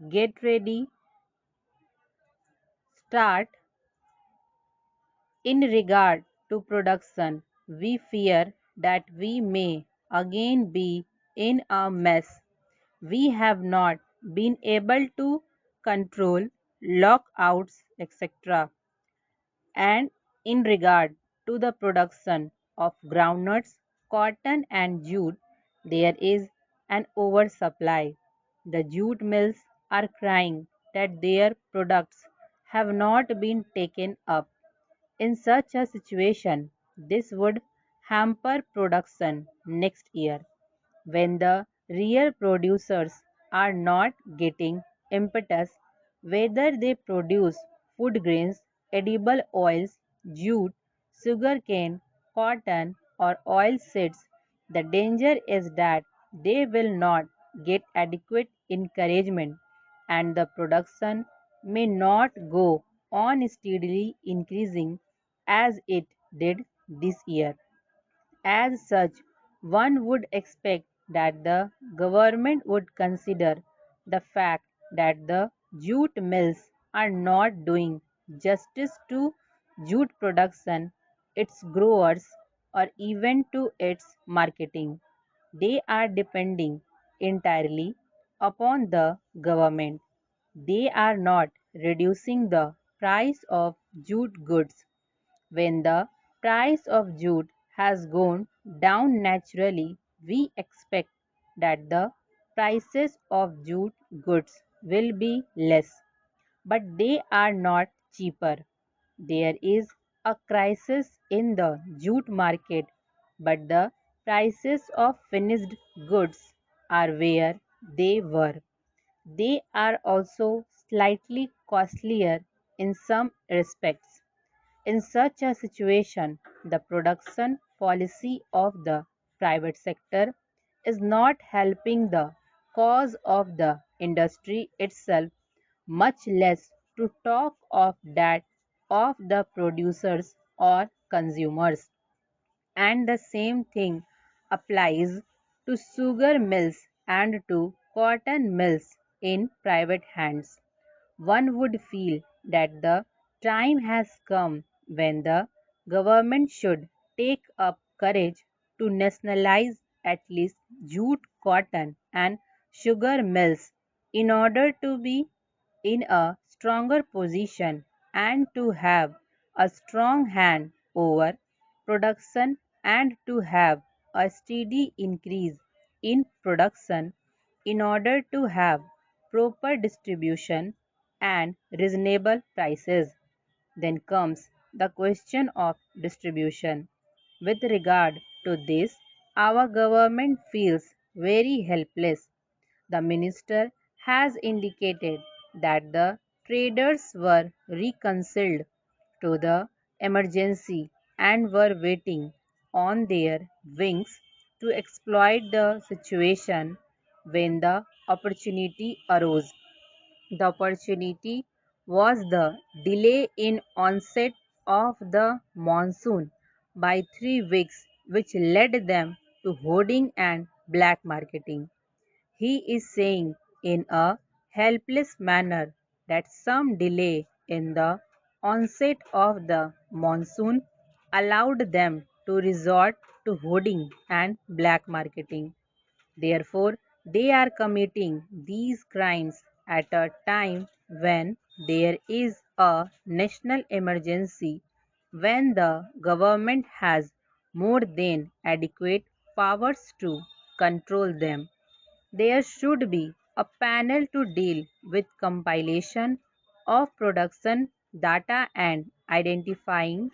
get ready, start. In regard to production, we fear that we may again be in a mess. We have not been able to control lockouts, etc. And in regard to the production of groundnuts, cotton, and jute, there is an oversupply. The jute mills are crying that their products have not been taken up. In such a situation, this would hamper production next year when the real producers are not getting impetus, whether they produce food grains, edible oils, jute, sugarcane, cotton, or oil seeds. The danger is that they will not get adequate encouragement and the production may not go on steadily increasing as it did this year. As such, one would expect that the government would consider the fact that the jute mills are not doing justice to jute production, its growers, or even to its marketing. They are depending entirely upon the government. They are not reducing the price of jute goods when the price of jute has gone down naturally, we expect that the prices of jute goods will be less, but they are not cheaper. There is a crisis in the jute market, but the prices of finished goods are where they were. They are also slightly costlier in some respects. In such a situation, the production policy of the private sector is not helping the cause of the industry itself, much less to talk of that of the producers or consumers. And the same thing applies to sugar mills and to cotton mills in private hands. One would feel that the time has come when the government should take up courage to nationalize at least jute, cotton, and sugar mills in order to be in a stronger position and to have a strong hand over production and to have a steady increase in production in order to have proper distribution and reasonable prices. Then comes the question of distribution. With regard to this, our government feels very helpless. The minister has indicated that the traders were reconciled to the emergency and were waiting on their wings to exploit the situation when the opportunity arose. The opportunity was the delay in onset of the monsoon by 3 weeks, which led them to hoarding and black marketing. He is saying in a helpless manner that some delay in the onset of the monsoon allowed them to resort to hoarding and black marketing. Therefore, they are committing these crimes at a time when there is a national emergency, when the government has more than adequate powers to control them. There should be a panel to deal with compilation of production data and identifying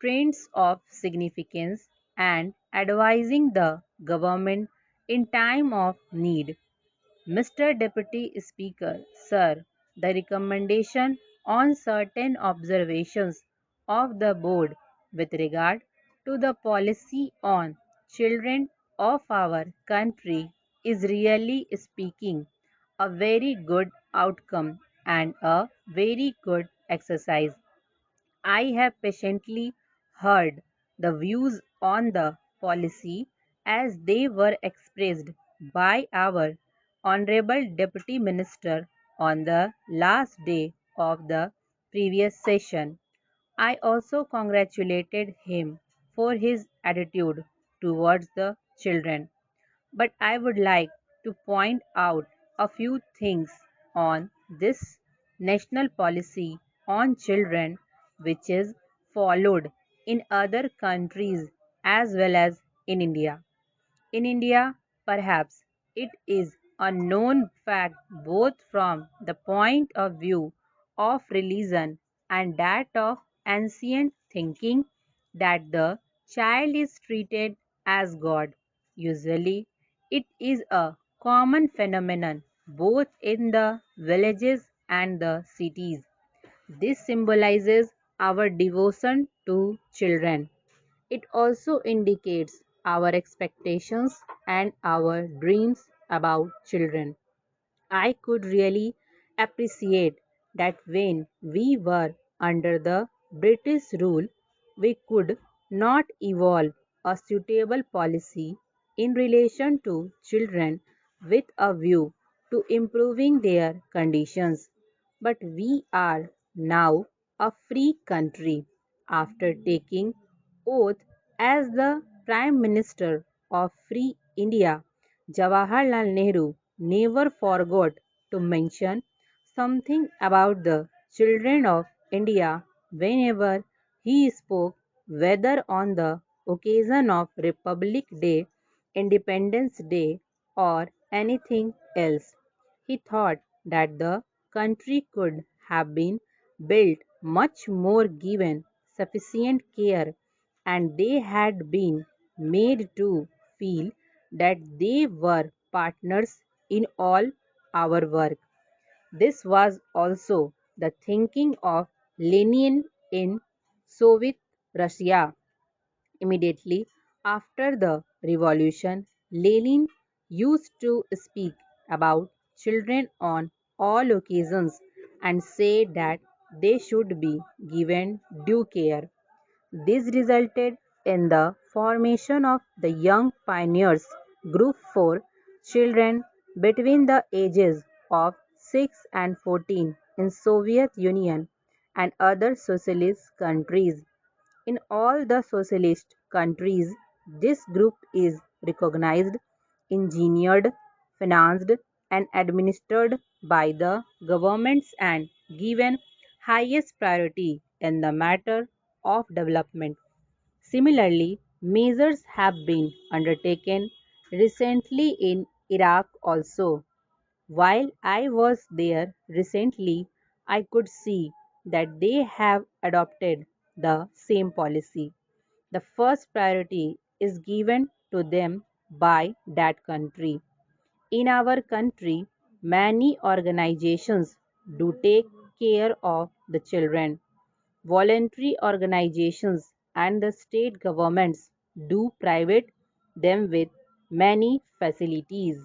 trends of significance and advising the government in time of need. Mr. Deputy Speaker, Sir, the recommendation on certain observations of the board with regard to the policy on children of our country is really speaking a very good outcome and a very good exercise. I have patiently heard the views on the policy as they were expressed by our Honorable Deputy Minister on the last day of the previous session. I also congratulated him for his attitude towards the children. But I would like to point out a few things on this national policy on children which is followed in other countries as well as in India. In India, perhaps it is a known fact both from the point of view of religion and that of ancient thinking that the child is treated as God. Usually, it is a common phenomenon both in the villages and the cities. This symbolizes our devotion to children. It also indicates our expectations and our dreams about children. I could really appreciate that when we were under the British rule, we could not evolve a suitable policy in relation to children with a view to improving their conditions. But we are now a free country. After taking oath as the Prime Minister of Free India, Jawaharlal Nehru never forgot to mention something about the children of India whenever he spoke, whether on the occasion of Republic Day, Independence Day, or anything else. He thought that the country could have been built much more given sufficient care and they had been made to feel that they were partners in all our work. This was also the thinking of Lenin in Soviet Russia. Immediately after the revolution, Lenin used to speak about children on all occasions and say that they should be given due care. This resulted in the formation of the Young Pioneers Group for children between the ages of 6 and 14 in Soviet Union and other socialist countries. In all the socialist countries, this group is recognized, engineered, financed, and administered by the governments and given highest priority in the matter of development. Similarly, measures have been undertaken recently in Iraq also. While I was there recently, I could see that they have adopted the same policy. The first priority is given to them by that country. In our country, many organizations do take care of the children. Voluntary organizations and the state governments do private them with many facilities.